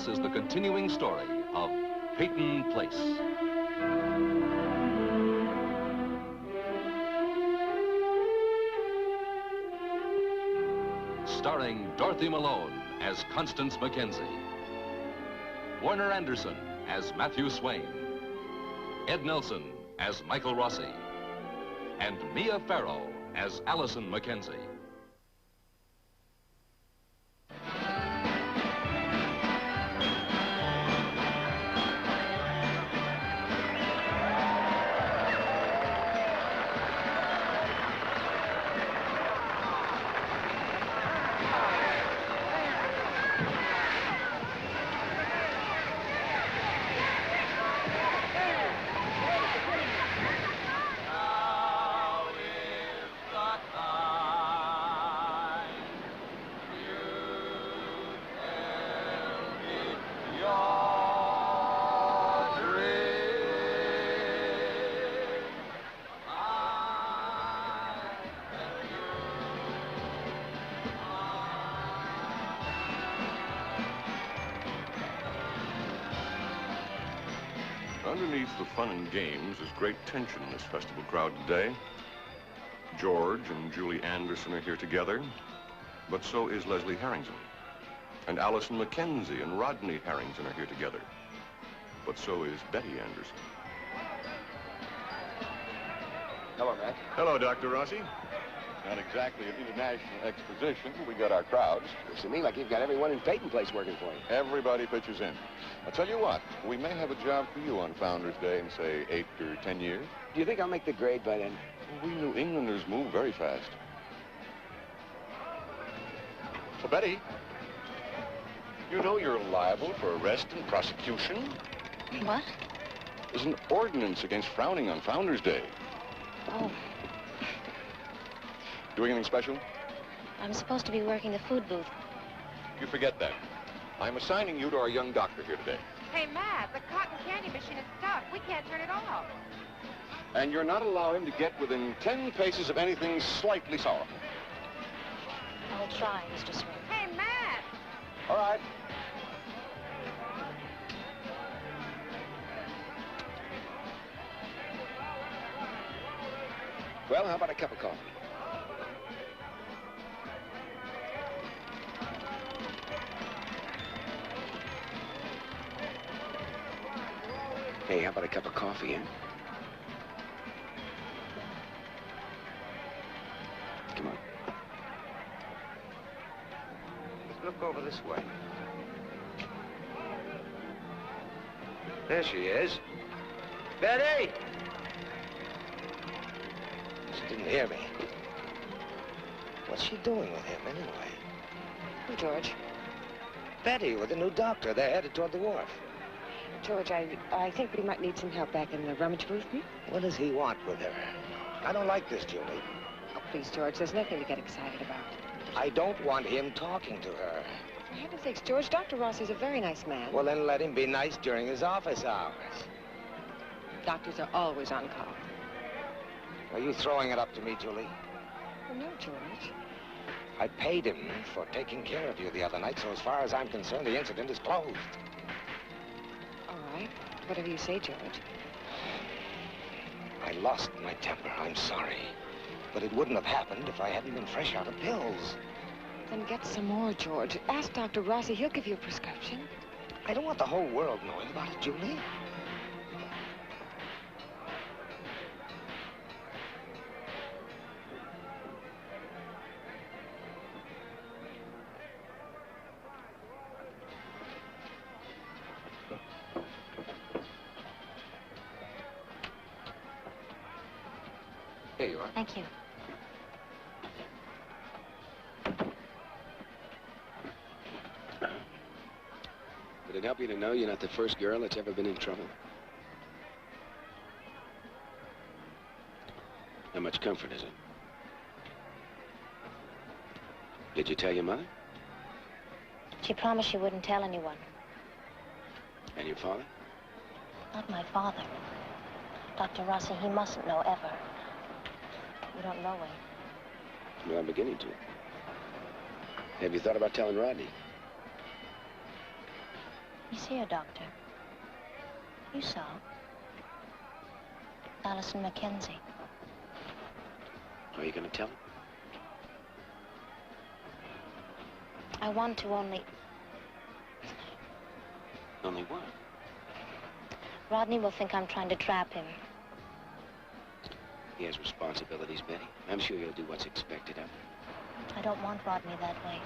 is the continuing story of PEYTON Place. Starring Dorothy Malone as Constance Mackenzie, Warner Anderson as Matthew Swain, Ed Nelson as Michael Rossi, and Mia Farrow as Allison Mackenzie. Underneath the fun and games is great tension in this festival crowd today. George and Julie Anderson are here together, but so is Leslie Harrington. And Allison Mackenzie and Rodney Harrington are here together, but so is Betty Anderson. Hello, Matt. Hello, Dr. Rossi. Not exactly an international exposition. We got our crowds. Looks to me like you've got everyone in PEYTON Place working for you. Everybody pitches in. I'll tell you what, we may have a job for you on Founders Day in, say, 8 or 10 years. Do you think I'll make the grade by then? Well, we New Englanders move very fast. Well, Betty, you know you're liable for arrest and prosecution. What? There's an ordinance against frowning on Founders Day. Oh, Doing anything special? I'm supposed to be working the food booth. You forget that. I'm assigning you to our young doctor here today. Hey, Matt, the cotton candy machine is stuck. We can't turn it off. And you're not allowing him to get within 10 paces of anything slightly sour. I'll try, Mr. Swain. Hey, Matt! All right. Well, how about a cup of coffee? Hey, how about a cup of coffee, eh? Come on. Let's look over this way. There she is. Betty! She didn't hear me. What's she doing with him, anyway? Who, George? Betty, with the new doctor. They're headed toward the wharf. George, I think we might need some help back in the rummage booth. What does he want with her? I don't like this, Julie. Oh, please, George, there's nothing to get excited about. I don't want him talking to her. For heaven's sakes, George, Dr. Rossi's a very nice man. Well, then let him be nice during his office hours. Doctors are always on call. Are you throwing it up to me, Julie? Oh, no, George. I paid him for taking care of you the other night, so as far as I'm concerned, the incident is closed. All right. Whatever you say, George. I lost my temper. I'm sorry. But it wouldn't have happened if I hadn't been fresh out of pills. Then get some more, George. Ask Dr. Rossi. He'll give you a prescription. I don't want the whole world knowing about it, Julie. Here you are. Thank you. Would it help you to know you're not the first girl that's ever been in trouble? How much comfort is it? Did you tell your mother? She promised she wouldn't tell anyone. And your father? Not my father. Dr. Rossi, he mustn't know ever. You don't know him. Well, I'm beginning to. Have you thought about telling Rodney? He's here, Doctor. You saw. Allison Mackenzie. Are you going to tell him? I want to, only... Only what? Rodney will think I'm trying to trap him. He has responsibilities, Betty. I'm sure he'll do what's expected of him. I don't want Rodney that way.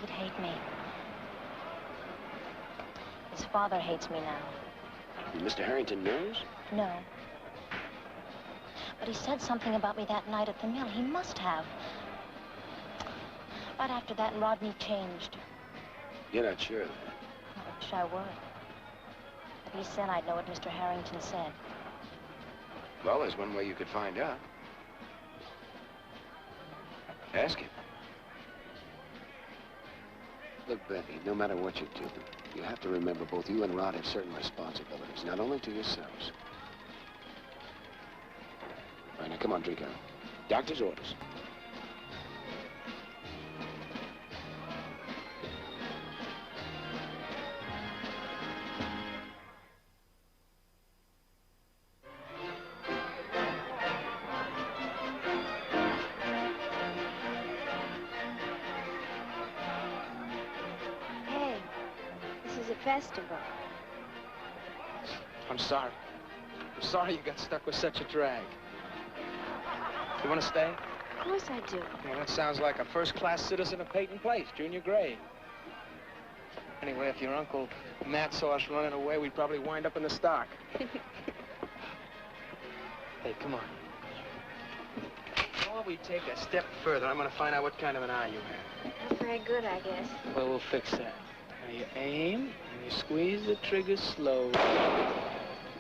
He'd hate me. His father hates me now. And Mr. Harrington knows? No. But he said something about me that night at the mill. He must have. Right after that, Rodney changed. You're not sure of that? I wish I were. If he said, I'd know what Mr. Harrington said. Well, there's one way you could find out. Ask him. Look, Betty, no matter what you do, you have to remember both you and Rod have certain responsibilities, not only to yourselves. All right, now come on, drink out. Doctor's orders. Festival. I'm sorry. I'm sorry you got stuck with such a drag. You want to stay? Of course I do. Well, that sounds like a first-class citizen of Peyton Place, junior grade. Anyway, if your Uncle Matt saw us running away, we'd probably wind up in the stock. Hey, come on. Before we take a step further, I'm going to find out what kind of an eye you have. Not very good, I guess. Well, we'll fix that. Now you aim, and you squeeze the trigger slow.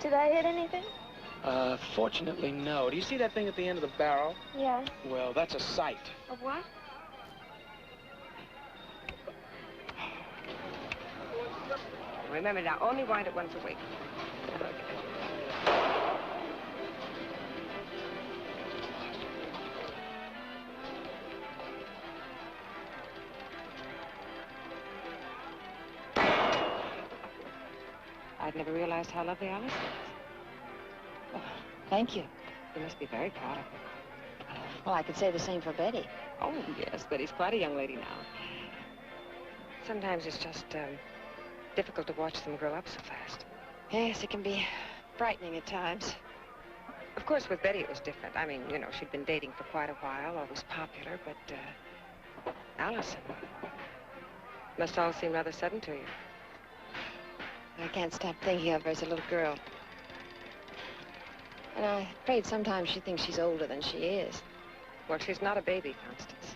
Did I hit anything? Fortunately, no. Do you see that thing at the end of the barrel? Yeah. Well, that's a sight. Of what? Remember now, only wind it once a week. Okay. I'd never realized how lovely Alice is. Oh, thank you. You must be very proud of her. Well, I could say the same for Betty. Oh, yes, Betty's quite a young lady now. Sometimes it's just difficult to watch them grow up so fast. Yes, it can be frightening at times. Of course, with Betty, it was different. I mean, you know, she'd been dating for quite a while, always popular, but Allison must all seem rather sudden to you. I can't stop thinking of her as a little girl. And I'm afraid sometimes she thinks she's older than she is. Well, she's not a baby, Constance.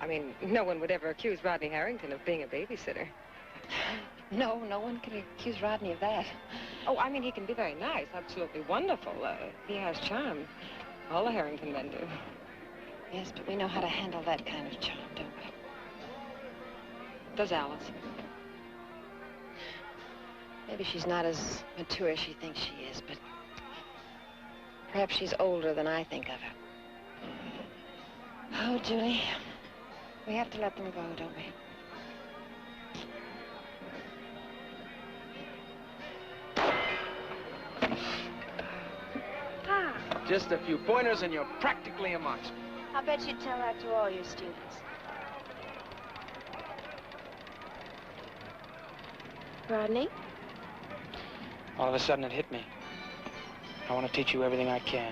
I mean, no one would ever accuse Rodney Harrington of being a babysitter. No, no one can accuse Rodney of that. Oh, I mean, he can be very nice, absolutely wonderful. He has charm. All the Harrington men do. Yes, but we know how to handle that kind of charm, don't we? Does Alice? Maybe she's not as mature as she thinks she is, but perhaps she's older than I think of her. Oh, Julie, we have to let them go, don't we? Ah, Just a few pointers and you're practically a monster. I bet you'd tell that to all your students. Rodney? All of a sudden, it hit me. I want to teach you everything I can.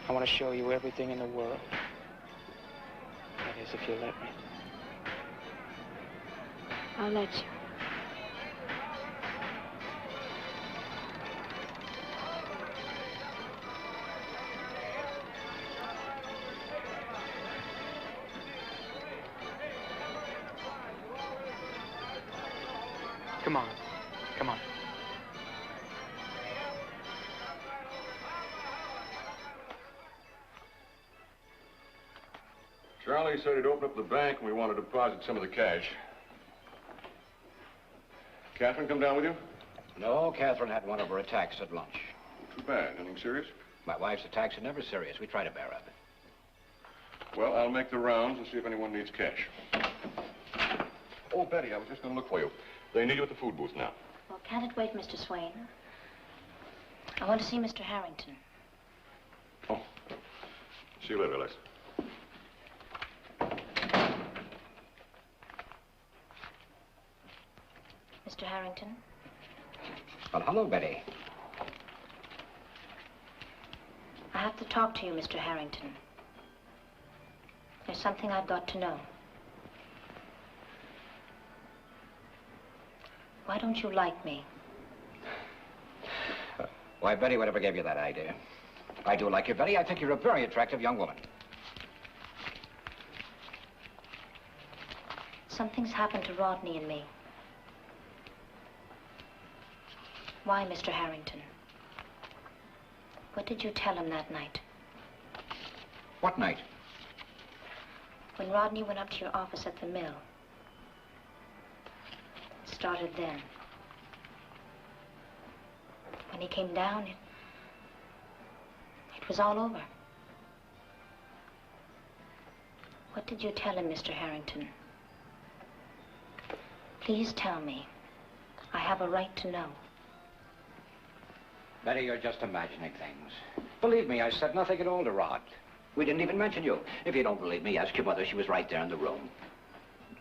I want to show you everything in the world. That is, if you'll let me. I'll let you. Come on. Come on. Charlie said he'd open up the bank and we want to deposit some of the cash. Catherine come down with you? No, Catherine had one of her attacks at lunch. Too bad. Anything serious? My wife's attacks are never serious. We try to bear up. Well, I'll make the rounds and see if anyone needs cash. Oh, Betty, I was just going to look for you. They need you at the food booth now. Well, can't it wait, Mr. Swain? I want to see Mr. Harrington. Oh. See you later, Les. Mr. Harrington? Well, hello, Betty. I have to talk to you, Mr. Harrington. There's something I've got to know. Why don't you like me? Why, Betty, whatever gave you that idea? I do like you, Betty. I think you're a very attractive young woman. Something's happened to Rodney and me. Why, Mr. Harrington? What did you tell him that night? What night? When Rodney went up to your office at the mill. It started then. When he came down, it was all over. What did you tell him, Mr. Harrington? Please tell me. I have a right to know. Betty, you're just imagining things. Believe me, I said nothing at all to Rod. We didn't even mention you. If you don't believe me, ask your mother. She was right there in the room.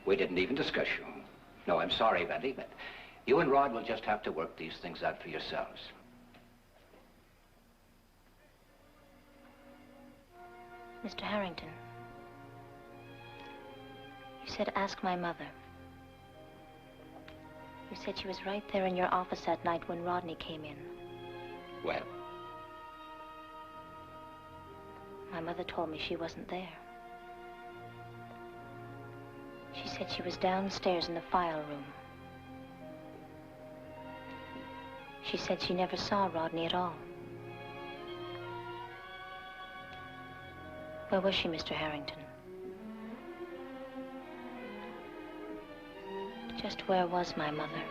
We didn't even discuss you. No, I'm sorry, Betty, but you and Rod will just have to work these things out for yourselves. Mr. Harrington, you said ask my mother. You said she was right there in your office that night when Rodney came in. Well? My mother told me she wasn't there. She said she was downstairs in the file room. She said she never saw Rodney at all. Where was she, Mr. Harrington? Just where was my mother?